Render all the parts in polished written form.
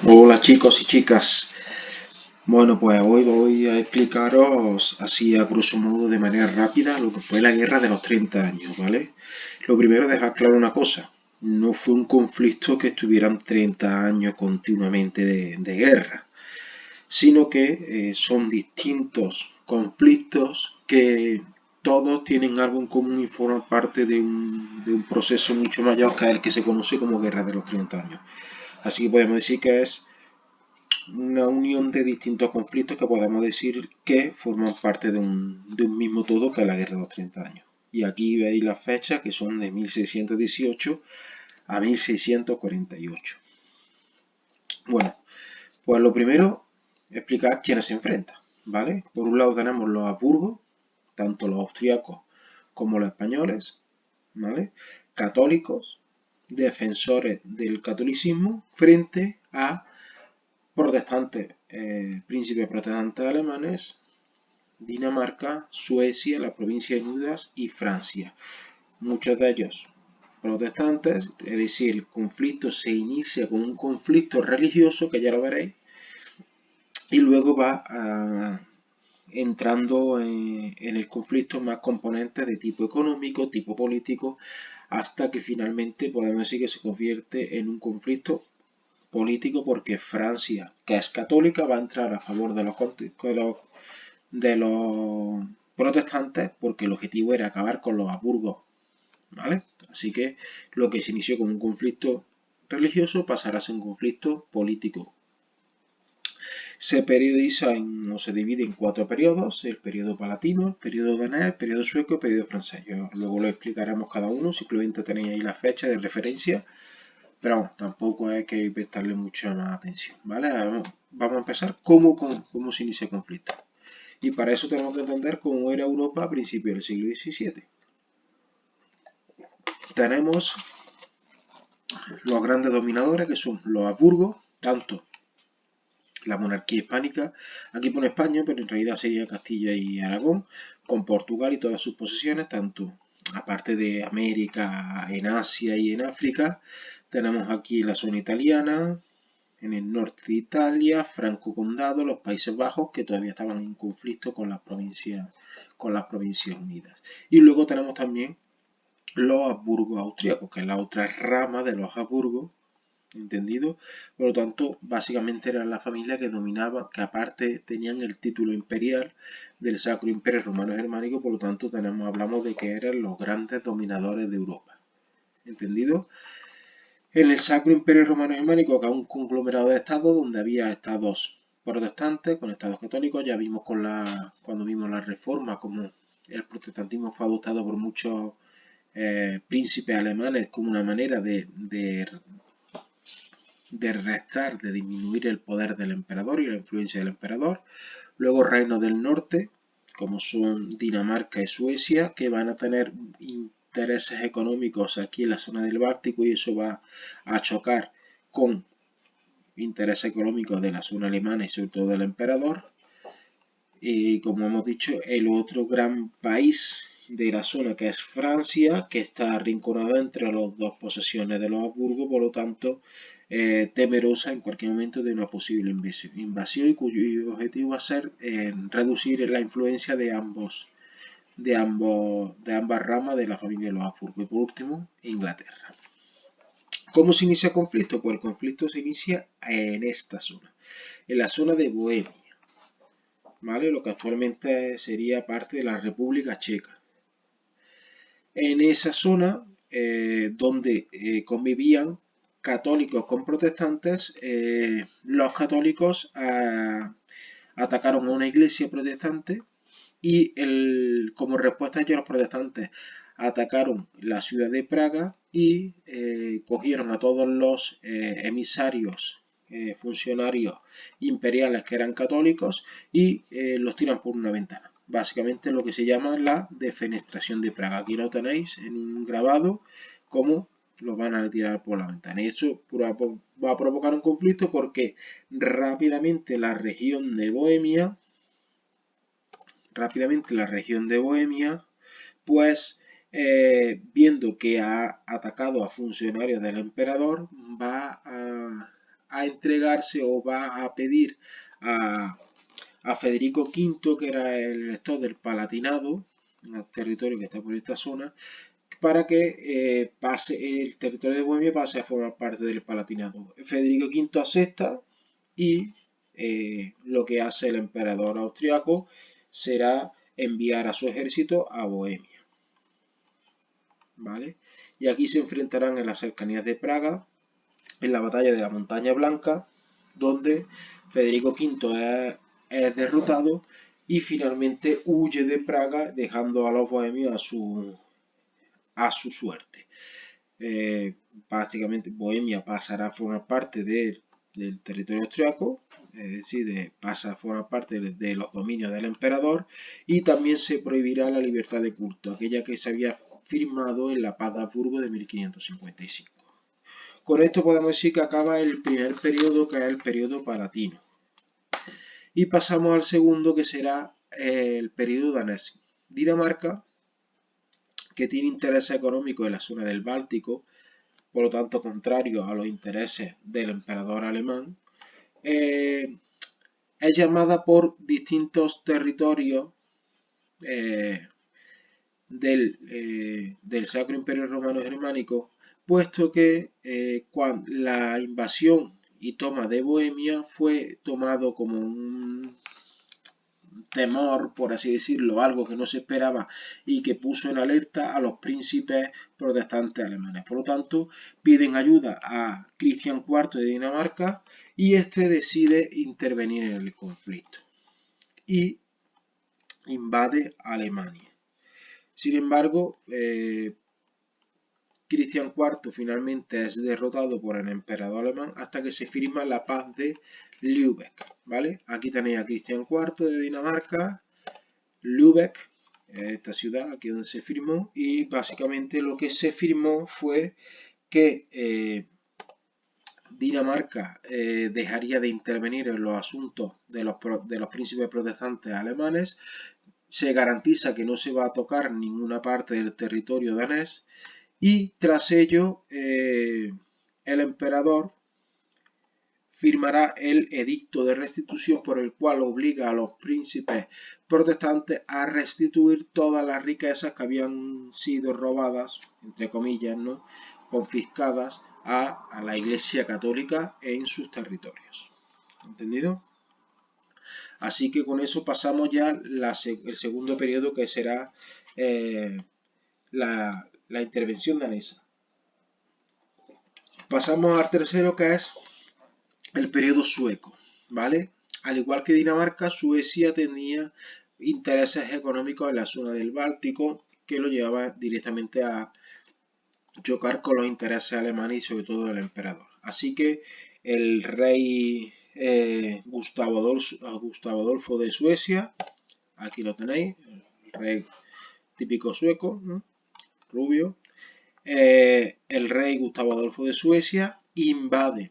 Hola chicos y chicas. Bueno, pues hoy voy a explicaros así a grosso modo de manera rápida lo que fue la guerra de los 30 años, ¿vale? Lo primero es dejar claro una cosa. No fue un conflicto que estuvieran 30 años continuamente de guerra, sino que son distintos conflictos que todos tienen algo en común y forman parte de un proceso mucho mayor que el que se conoce como guerra de los 30 años. Así que podemos decir que es una unión de distintos conflictos que podemos decir que forman parte de un mismo todo que es la Guerra de los 30 años. Y aquí veis las fechas que son de 1618 a 1648. Bueno, pues lo primero, explicar quiénes se enfrentan, ¿vale? Por un lado tenemos los Habsburgo, tanto los austríacos como los españoles, ¿vale? Católicos, defensores del catolicismo, frente a protestantes, príncipes protestantes alemanes, Dinamarca, Suecia, la provincia de Nudas y Francia. Muchos de ellos protestantes, es decir, el conflicto se inicia con un conflicto religioso, que ya lo veréis, y luego va entrando en el conflicto más componentes de tipo económico, tipo político, hasta que finalmente podemos decir que se convierte en un conflicto político porque Francia, que es católica, va a entrar a favor de los protestantes porque el objetivo era acabar con los Habsburgos, ¿vale? Así que lo que se inició como un conflicto religioso pasará a ser un conflicto político. Se periodiza o se divide en 4 periodos: el periodo palatino, el periodo danés, el periodo sueco y el periodo francés. Luego lo explicaremos cada uno, simplemente tenéis ahí la fecha de referencia, pero bueno, tampoco hay que prestarle mucha más atención, ¿vale? Vamos a empezar cómo se inicia el conflicto. Y para eso tenemos que entender cómo era Europa a principios del siglo XVII. Tenemos los grandes dominadores, que son los Habsburgo, tanto la monarquía hispánica, aquí pone España, pero en realidad sería Castilla y Aragón, con Portugal y todas sus posesiones, tanto aparte de América, en Asia y en África. Tenemos aquí la zona italiana, en el norte de Italia, Franco Condado, los Países Bajos, que todavía estaban en conflicto con las Provincias Unidas. Y luego tenemos también los Habsburgo austríacos, que es la otra rama de los Habsburgo, ¿entendido? Por lo tanto, básicamente era la familia que dominaba, que aparte tenían el título imperial del Sacro Imperio Romano Germánico, por lo tanto hablamos de que eran los grandes dominadores de Europa, ¿entendido? En el Sacro Imperio Romano Germánico, que es un conglomerado de estados donde había estados protestantes con estados católicos. Ya vimos cuando vimos la Reforma como el protestantismo fue adoptado por muchos príncipes alemanes como una manera de restar, de disminuir el poder del emperador y la influencia del emperador. Luego reinos del norte, como son Dinamarca y Suecia, que van a tener intereses económicos aquí en la zona del Báltico, y eso va a chocar con intereses económicos de la zona alemana y sobre todo del emperador. Y como hemos dicho, el otro gran país de la zona, que es Francia, que está arrinconada entre las dos posesiones de los Habsburgo, por lo tanto temerosa en cualquier momento de una posible invasión, y cuyo objetivo va a ser reducir la influencia de ambas ramas de la familia de los Habsburgo. Y por último, Inglaterra. ¿Cómo se inicia el conflicto? Pues el conflicto se inicia en esta zona, en la zona de Bohemia, ¿vale? Lo que actualmente sería parte de la República Checa. En esa zona donde convivían católicos con protestantes, los católicos atacaron a una iglesia protestante y como respuesta a ello los protestantes atacaron la ciudad de Praga y cogieron a todos los emisarios, funcionarios imperiales que eran católicos, y los tiran por una ventana. Básicamente lo que se llama la defenestración de Praga. Aquí lo tenéis en un grabado, como lo van a tirar por la ventana. Y eso va a provocar un conflicto porque rápidamente la región de Bohemia, pues viendo que ha atacado a funcionarios del emperador, va a entregarse o va a pedir a Federico V, que era el elector del Palatinado, un territorio que está por esta zona, para que el territorio de Bohemia pase a formar parte del Palatinado. Federico V acepta y lo que hace el emperador austriaco será enviar a su ejército a Bohemia. ¿Vale? Y aquí se enfrentarán en las cercanías de Praga, en la batalla de la Montaña Blanca, donde Federico V es derrotado y finalmente huye de Praga, dejando a los bohemios a su suerte. Prácticamente Bohemia pasará a formar parte del territorio austriaco, es decir, pasa a formar parte de los dominios del emperador, y también se prohibirá la libertad de culto, aquella que se había firmado en la Paz de Habsburgo de 1555. Con esto podemos decir que acaba el primer periodo, que es el periodo palatino. Y pasamos al segundo, que será el periodo danés. Dinamarca, que tiene intereses económicos en la zona del Báltico, por lo tanto contrario a los intereses del emperador alemán, es llamada por distintos territorios del Sacro Imperio Romano Germánico, puesto que la invasión y toma de Bohemia fue tomado como un temor, por así decirlo, algo que no se esperaba y que puso en alerta a los príncipes protestantes alemanes. Por lo tanto, piden ayuda a Cristian IV de Dinamarca y este decide intervenir en el conflicto y invade Alemania. Sin embargo, Cristian IV finalmente es derrotado por el emperador alemán hasta que se firma la paz de Lübeck, ¿vale? Aquí tenéis a Cristian IV de Dinamarca, Lübeck, esta ciudad aquí donde se firmó, y básicamente lo que se firmó fue que Dinamarca dejaría de intervenir en los asuntos de los príncipes protestantes alemanes, se garantiza que no se va a tocar ninguna parte del territorio danés, y tras ello el emperador firmará el edicto de restitución, por el cual obliga a los príncipes protestantes a restituir todas las riquezas que habían sido robadas, entre comillas, ¿no?, confiscadas a la Iglesia Católica en sus territorios. ¿Entendido? Así que con eso pasamos ya el segundo periodo, que será la intervención danesa. Pasamos al tercero, que es el periodo sueco, ¿vale? Al igual que Dinamarca, Suecia tenía intereses económicos en la zona del Báltico, que lo llevaba directamente a chocar con los intereses alemanes y sobre todo del emperador. Así que el rey Gustavo Adolfo de Suecia, aquí lo tenéis, el rey típico sueco, ¿no?, rubio, el rey Gustavo Adolfo de Suecia invade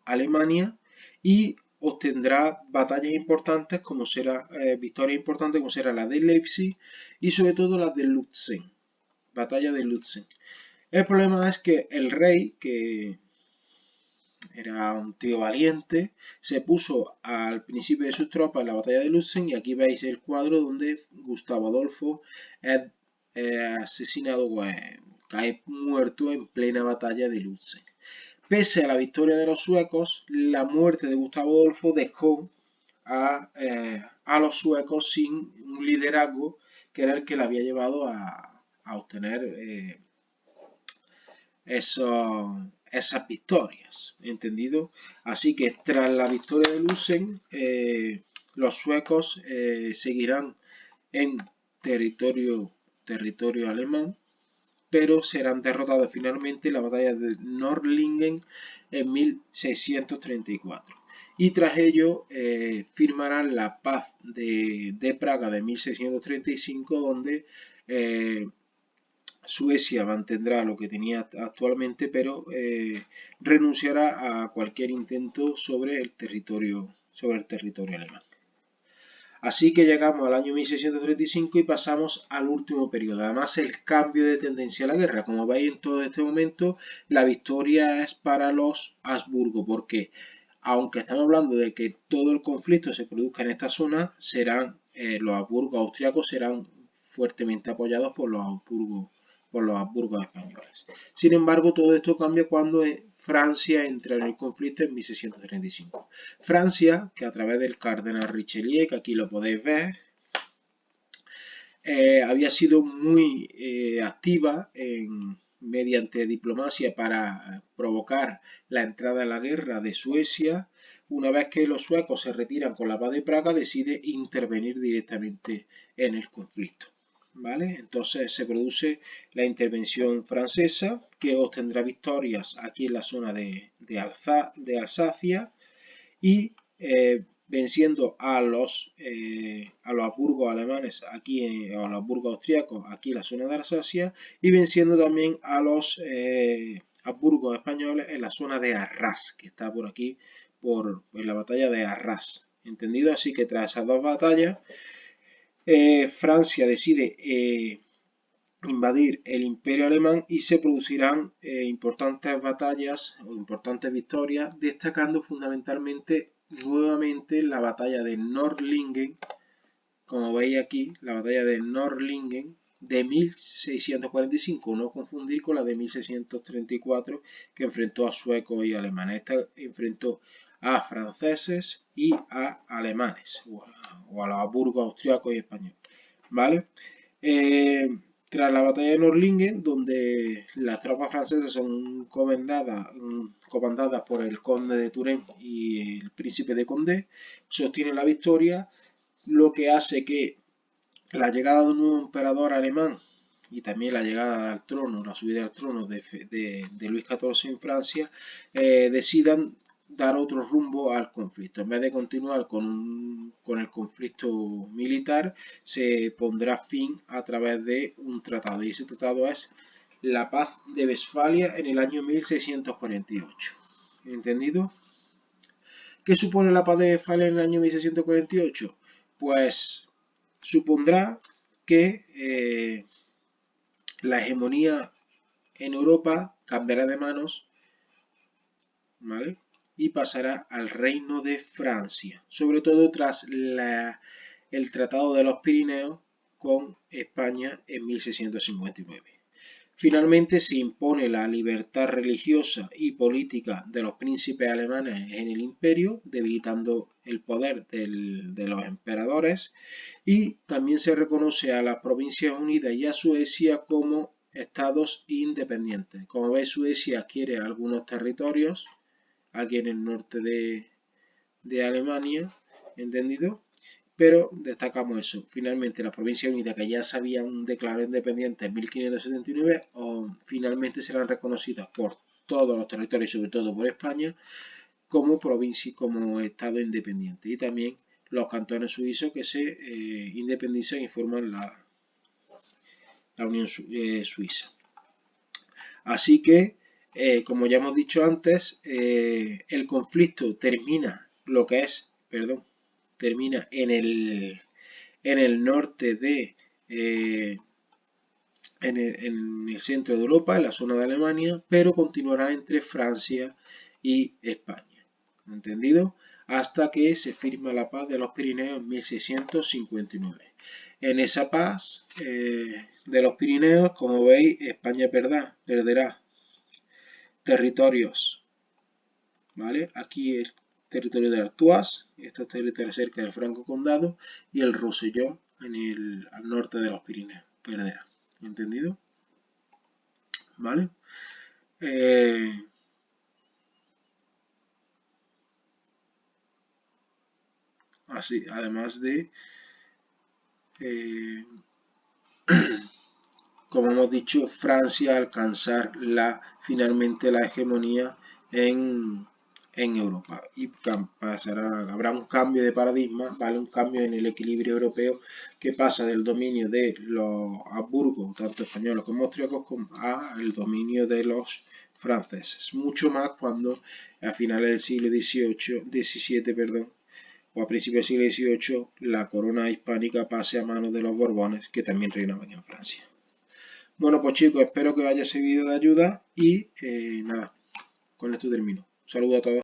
Alemania y obtendrá batallas importantes, como será victorias importantes, como será la de Leipzig y sobre todo la de Lutzen, batalla de Lutzen. El problema es que el rey, que era un tío valiente, se puso al principio de sus tropas en la batalla de Lutzen, y aquí veis el cuadro donde Gustavo Adolfo es asesinado, cae muerto en plena batalla de Lutzen. Pese a la victoria de los suecos, la muerte de Gustavo Adolfo dejó a los suecos sin un liderazgo que era el que le había llevado a obtener esas victorias, ¿entendido? Así que tras la victoria de Lutzen, los suecos seguirán en territorio alemán, pero serán derrotados finalmente en la batalla de Nördlingen en 1634. Y tras ello firmarán la paz de Praga de 1635, donde Suecia mantendrá lo que tenía actualmente, pero renunciará a cualquier intento sobre el territorio alemán. Así que llegamos al año 1635 y pasamos al último periodo. Además, el cambio de tendencia a la guerra. Como veis, en todo este momento, la victoria es para los Habsburgo, porque aunque estamos hablando de que todo el conflicto se produzca en esta zona, los Habsburgo austriacos serán fuertemente apoyados por los Habsburgos españoles. Sin embargo, todo esto cambia cuando Francia entra en el conflicto en 1635. Francia, que a través del cardenal Richelieu, que aquí lo podéis ver, había sido muy activa mediante diplomacia para provocar la entrada en la guerra de Suecia. Una vez que los suecos se retiran con la paz de Praga, decide intervenir directamente en el conflicto. ¿Vale? Entonces se produce la intervención francesa, que obtendrá victorias aquí en la zona de Alsacia y venciendo a los Habsburgos alemanes aquí, a los Habsburgos austriacos aquí en la zona de Alsacia, y venciendo también a los Habsburgos españoles en la zona de Arras, que está por aquí, en la batalla de Arras. ¿Entendido? Así que tras esas dos batallas, Francia decide invadir el Imperio Alemán y se producirán importantes batallas o importantes victorias, destacando fundamentalmente nuevamente la batalla de Nördlingen, como veis aquí, la batalla de Nördlingen de 1645, no confundir con la de 1634 que enfrentó a suecos y alemanes. Esta enfrentó a franceses y a alemanes, o a los Habsburgos austriacos y españoles. ¿Vale? Tras la batalla de Nördlingen, donde las tropas francesas son comandadas por el conde de Turenne y el príncipe de Condé, sostienen la victoria, lo que hace que la llegada de un nuevo emperador alemán y también la llegada al trono, la subida al trono de Luis XIV en Francia, decidan dar otro rumbo al conflicto. En vez de continuar con el conflicto militar, se pondrá fin a través de un tratado. Y ese tratado es la Paz de Westfalia en el año 1648. ¿Entendido? ¿Qué supone la Paz de Westfalia en el año 1648? Pues supondrá que la hegemonía en Europa cambiará de manos, ¿vale? Y pasará al reino de Francia, sobre todo tras el Tratado de los Pirineos con España en 1659. Finalmente se impone la libertad religiosa y política de los príncipes alemanes en el imperio, debilitando el poder de los emperadores, y también se reconoce a las Provincias Unidas y a Suecia como estados independientes. Como veis, Suecia adquiere algunos territorios aquí en el norte de Alemania, ¿entendido? Pero destacamos eso. Finalmente, las Provincias Unidas, que ya se habían declarado independientes en 1579, finalmente serán reconocidas por todos los territorios, sobre todo por España, como provincia y como Estado independiente. Y también los cantones suizos que se independizan y forman la Unión Suiza. Así que, como ya hemos dicho antes, el conflicto termina en el norte en el centro de Europa, en la zona de Alemania, pero continuará entre Francia y España. ¿Entendido? Hasta que se firma la paz de los Pirineos en 1659. En esa paz de los Pirineos, como veis, España perderá territorios, ¿vale? Aquí el territorio de Artois, este territorio cerca del Franco Condado, y el Rosellón al norte de los Pirineos, perderá. ¿Entendido? ¿Vale? Así, además de como hemos dicho, Francia alcanzar finalmente la hegemonía en Europa y habrá un cambio de paradigma, ¿vale? Un cambio en el equilibrio europeo que pasa del dominio de los Habsburgos, tanto españoles como austríacos, al dominio de los franceses. Mucho más cuando a finales del siglo XVII, o a principios del siglo XVIII la corona hispánica pase a manos de los Borbones, que también reinaban en Francia. Bueno, pues chicos, espero que os haya servido de ayuda y nada, con esto termino. Un saludo a todos.